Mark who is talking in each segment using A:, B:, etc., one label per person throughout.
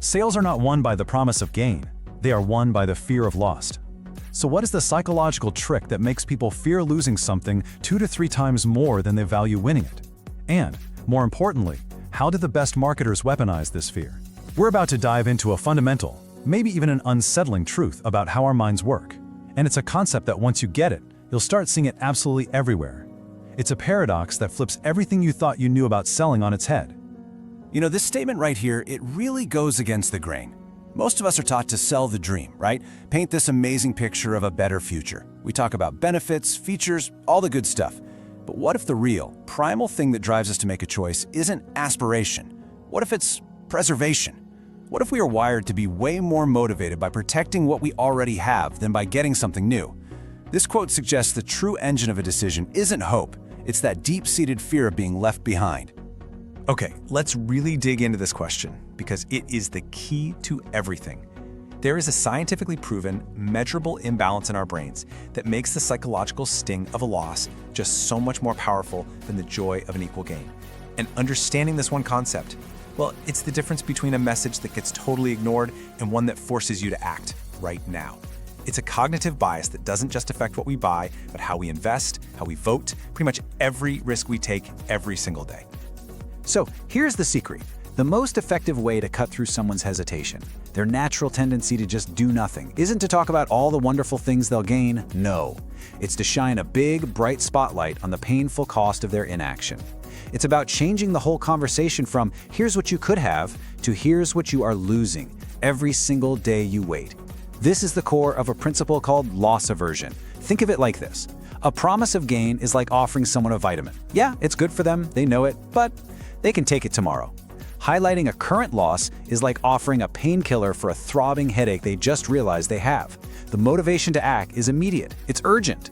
A: Sales are not won by the promise of gain. They are won by the fear of loss. So what is the psychological trick that makes people fear losing something 2 to 3 times more than they value winning it? And, more importantly, how do the best marketers weaponize this fear? We're about to dive into a fundamental, maybe even an unsettling truth about how our minds work. And it's a concept that once you get it, you'll start seeing it absolutely everywhere. It's a paradox that flips everything you thought you knew about selling on its head.
B: You know, this statement right here, it really goes against the grain. Most of us are taught to sell the dream, right? Paint this amazing picture of a better future. We talk about benefits, features, all the good stuff. But what if the real, primal thing that drives us to make a choice isn't aspiration? What if it's preservation? What if we are wired to be way more motivated by protecting what we already have than by getting something new? This quote suggests the true engine of a decision isn't hope, it's that deep-seated fear of being left behind.
C: Okay, let's really dig into this question because it is the key to everything. There is a scientifically proven, measurable imbalance in our brains that makes the psychological sting of a loss just so much more powerful than the joy of an equal gain. And understanding this one concept, well, it's the difference between a message that gets totally ignored and one that forces you to act right now. It's a cognitive bias that doesn't just affect what we buy, but how we invest, how we vote, pretty much every risk we take every single day.
D: So here's the secret. The most effective way to cut through someone's hesitation, their natural tendency to just do nothing, isn't to talk about all the wonderful things they'll gain. No. It's to shine a big, bright spotlight on the painful cost of their inaction. It's about changing the whole conversation from here's what you could have to here's what you are losing every single day you wait. This is the core of a principle called loss aversion. Think of it like this. A promise of gain is like offering someone a vitamin. Yeah, it's good for them, they know it, but they can take it tomorrow. Highlighting a current loss is like offering a painkiller for a throbbing headache they just realized they have. The motivation to act is immediate, it's urgent.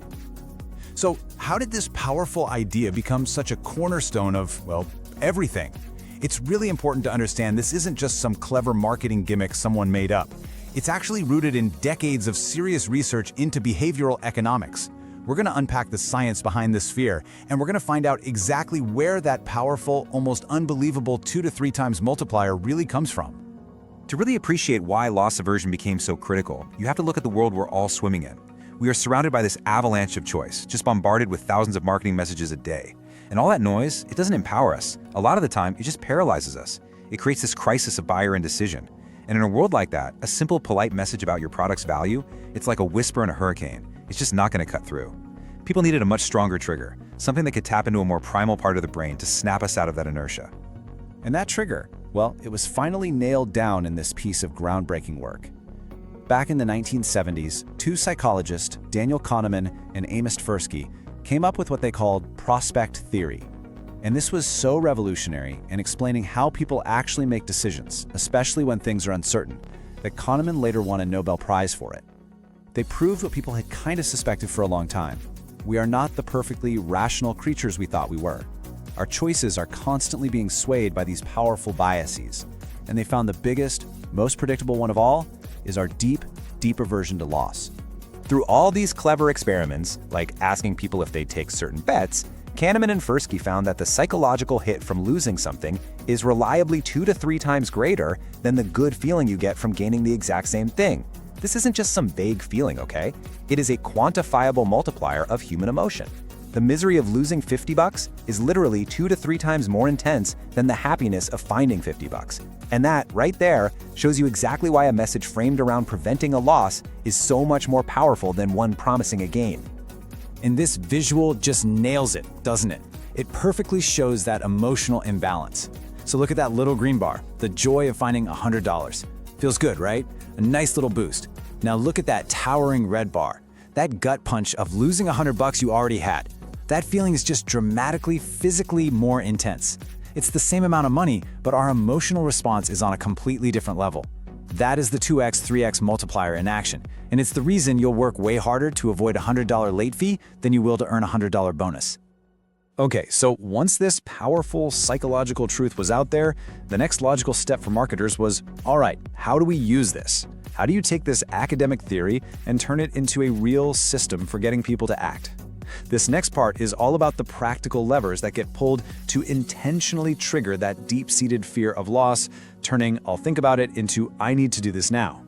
A: So how did this powerful idea become such a cornerstone of, well, everything? It's really important to understand this isn't just some clever marketing gimmick someone made up. It's actually rooted in decades of serious research into behavioral economics. We're going to unpack the science behind this fear, and we're going to find out exactly where that powerful, almost unbelievable 2 to 3 times multiplier really comes from.
C: To really appreciate why loss aversion became so critical, you have to look at the world we're all swimming in. We are surrounded by this avalanche of choice, just bombarded with thousands of marketing messages a day. And all that noise, it doesn't empower us. A lot of the time, it just paralyzes us. It creates this crisis of buyer indecision. And in a world like that, a simple, polite message about your product's value, it's like a whisper in a hurricane. It's just not going to cut through. People needed a much stronger trigger, something that could tap into a more primal part of the brain to snap us out of that inertia.
B: And that trigger, well, it was finally nailed down in this piece of groundbreaking work. Back in the 1970s, 2 psychologists, Daniel Kahneman and Amos Tversky, came up with what they called prospect theory. And this was so revolutionary in explaining how people actually make decisions, especially when things are uncertain, that Kahneman later won a Nobel Prize for it. They proved what people had kind of suspected for a long time. We are not the perfectly rational creatures we thought we were. Our choices are constantly being swayed by these powerful biases. And they found the biggest, most predictable one of all is our deep aversion to loss.
C: Through all these clever experiments, like asking people if they take certain bets, Kahneman and Tversky found that the psychological hit from losing something is reliably 2 to 3 times greater than the good feeling you get from gaining the exact same thing. This isn't just some vague feeling, okay? It is a quantifiable multiplier of human emotion. The misery of losing $50 is literally 2 to 3 times more intense than the happiness of finding $50. And that, right there, shows you exactly why a message framed around preventing a loss is so much more powerful than one promising a gain.
D: And this visual just nails it, doesn't it? It perfectly shows that emotional imbalance. So look at that little green bar, the joy of finding $100. Feels good, right? A nice little boost. Now look at that towering red bar, that gut punch of losing $100 you already had. That feeling is just dramatically, physically more intense. It's the same amount of money, but our emotional response is on a completely different level. That is the 2x, 3x multiplier in action, and it's the reason you'll work way harder to avoid a $100 late fee than you will to earn a $100 bonus. Okay, so once this powerful psychological truth was out there, the next logical step for marketers was, all right, how do we use this? How do you take this academic theory and turn it into a real system for getting people to act? This next part is all about the practical levers that get pulled to intentionally trigger that deep-seated fear of loss, turning "I'll think about it" into "I need to do this now."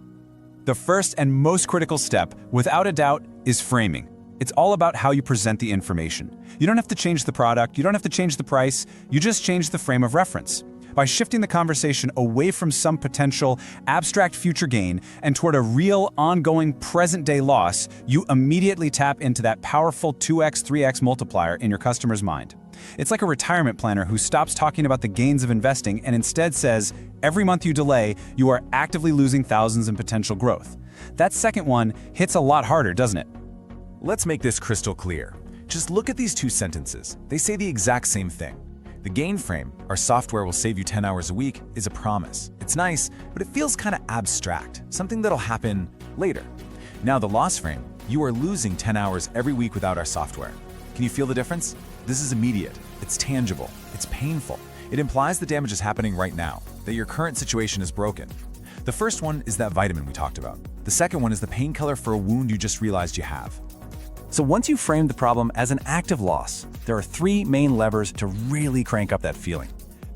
A: The first and most critical step, without a doubt, is framing. It's all about how you present the information. You don't have to change the product, you don't have to change the price, you just change the frame of reference. By shifting the conversation away from some potential abstract future gain and toward a real, ongoing, present-day loss, you immediately tap into that powerful 2x, 3x multiplier in your customer's mind. It's like a retirement planner who stops talking about the gains of investing and instead says, every month you delay, you are actively losing thousands in potential growth. That second one hits a lot harder, doesn't it?
E: Let's make this crystal clear. Just look at these two sentences. They say the exact same thing. The gain frame, our software will save you 10 hours a week, is a promise. It's nice, but it feels kind of abstract, something that'll happen later. Now the loss frame, you are losing 10 hours every week without our software. Can you feel the difference? This is immediate, it's tangible, it's painful. It implies the damage is happening right now, that your current situation is broken. The first one is that vitamin we talked about. The second one is the painkiller for a wound you just realized you have.
D: So once you've framed the problem as an active loss, there are three main levers to really crank up that feeling.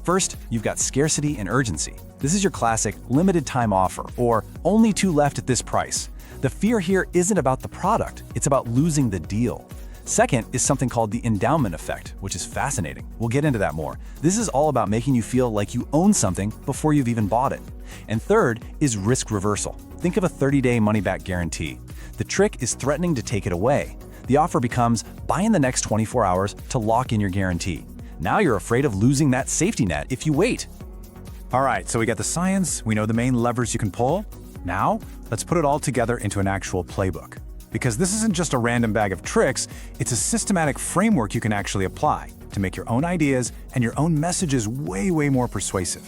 D: First, you've got scarcity and urgency. This is your classic limited time offer, or only two left at this price. The fear here isn't about the product, it's about losing the deal. Second is something called the endowment effect, which is fascinating. We'll get into that more. This is all about making you feel like you own something before you've even bought it. And third is risk reversal. Think of a 30-day money-back guarantee. The trick is threatening to take it away. The offer becomes buy in the next 24 hours to lock in your guarantee. Now you're afraid of losing that safety net if you wait.
A: All right, so we got the science, we know the main levers you can pull. Now, let's put it all together into an actual playbook. Because this isn't just a random bag of tricks, it's a systematic framework you can actually apply to make your own ideas and your own messages way, way more persuasive.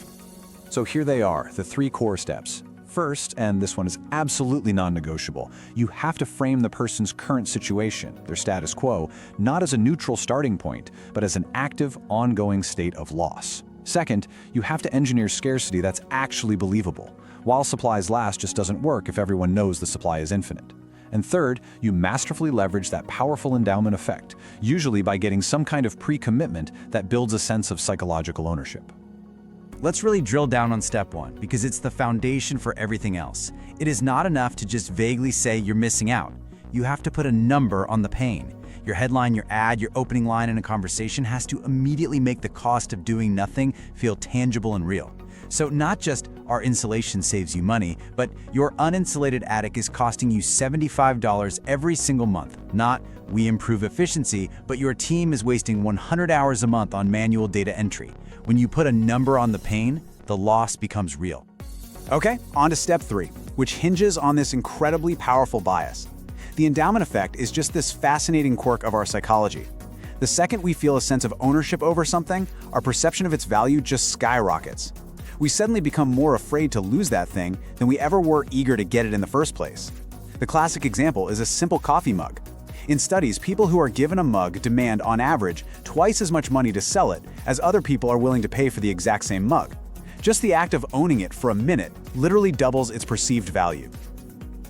D: So here they are, the three core steps. First, and this one is absolutely non-negotiable, you have to frame the person's current situation, their status quo, not as a neutral starting point, but as an active, ongoing state of loss. Second, you have to engineer scarcity that's actually believable. While supplies last just doesn't work if everyone knows the supply is infinite. And third, you masterfully leverage that powerful endowment effect, usually by getting some kind of pre-commitment that builds a sense of psychological ownership.
F: Let's really drill down on step one, because it's the foundation for everything else. It is not enough to just vaguely say you're missing out. You have to put a number on the pain. Your headline, your ad, your opening line in a conversation has to immediately make the cost of doing nothing feel tangible and real. So not just our insulation saves you money, but your uninsulated attic is costing you $75 every single month. Not we improve efficiency, but your team is wasting 100 hours a month on manual data entry. When you put a number on the pain, the loss becomes real.
G: Okay, on to step 3, which hinges on this incredibly powerful bias. The endowment effect is just this fascinating quirk of our psychology. The second we feel a sense of ownership over something, our perception of its value just skyrockets. We suddenly become more afraid to lose that thing than we ever were eager to get it in the first place. The classic example is a simple coffee mug. In studies, people who are given a mug demand, on average, twice as much money to sell it as other people are willing to pay for the exact same mug. Just the act of owning it for a minute literally doubles its perceived value.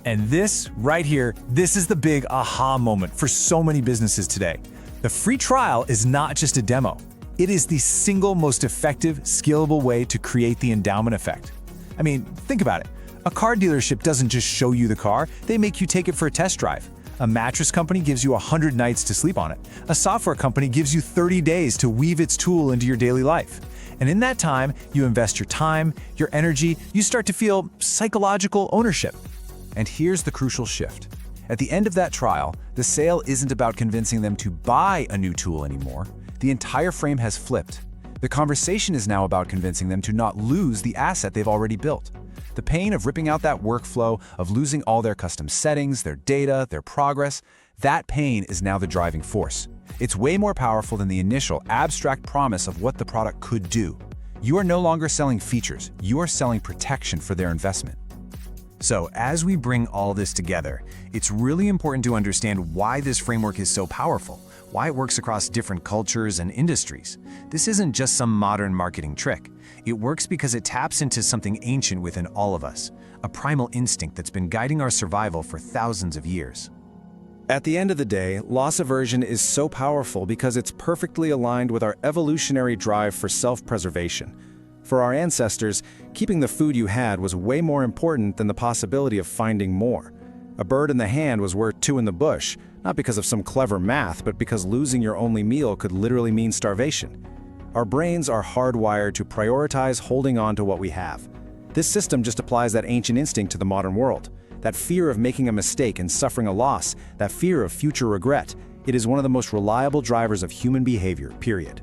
E: And this right here, this is the big aha moment for so many businesses today. The free trial is not just a demo. It is the single most effective, scalable way to create the endowment effect. I mean, think about it. A car dealership doesn't just show you the car, they make you take it for a test drive. A mattress company gives you 100 nights to sleep on it. A software company gives you 30 days to weave its tool into your daily life. And in that time, you invest your time, your energy, you start to feel psychological ownership.
D: And here's the crucial shift. At the end of that trial, the sale isn't about convincing them to buy a new tool anymore. The entire frame has flipped. The conversation is now about convincing them to not lose the asset they've already built. The pain of ripping out that workflow, of losing all their custom settings, their data, their progress, that pain is now the driving force. It's way more powerful than the initial abstract promise of what the product could do. You are no longer selling features, you are selling protection for their investment.
E: So as we bring all this together, it's really important to understand why this framework is so powerful, why it works across different cultures and industries. This isn't just some modern marketing trick. It works because it taps into something ancient within all of us, a primal instinct that's been guiding our survival for thousands of years.
B: At the end of the day, loss aversion is so powerful because it's perfectly aligned with our evolutionary drive for self-preservation. For our ancestors, keeping the food you had was way more important than the possibility of finding more. A bird in the hand was worth two in the bush, not because of some clever math, but because losing your only meal could literally mean starvation. Our brains are hardwired to prioritize holding on to what we have. This system just applies that ancient instinct to the modern world. That fear of making a mistake and suffering a loss, that fear of future regret, it is one of the most reliable drivers of human behavior, period.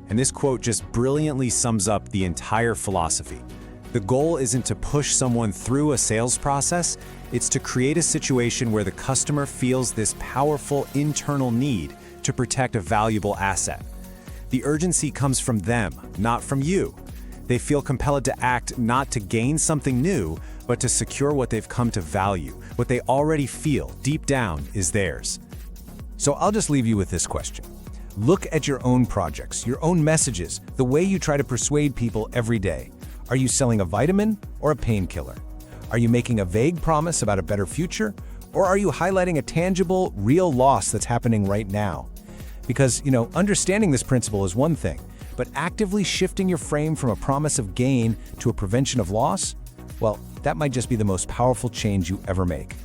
A: And this quote just brilliantly sums up the entire philosophy. The goal isn't to push someone through a sales process, it's to create a situation where the customer feels this powerful internal need to protect a valuable asset. The urgency comes from them, not from you. They feel compelled to act not to gain something new, but to secure what they've come to value, what they already feel deep down is theirs. So I'll just leave you with this question. Look at your own projects, your own messages, the way you try to persuade people every day. Are you selling a vitamin or a painkiller? Are you making a vague promise about a better future? Or are you highlighting a tangible, real loss that's happening right now? Because, understanding this principle is one thing, but actively shifting your frame from a promise of gain to a prevention of loss, well, that might just be the most powerful change you ever make.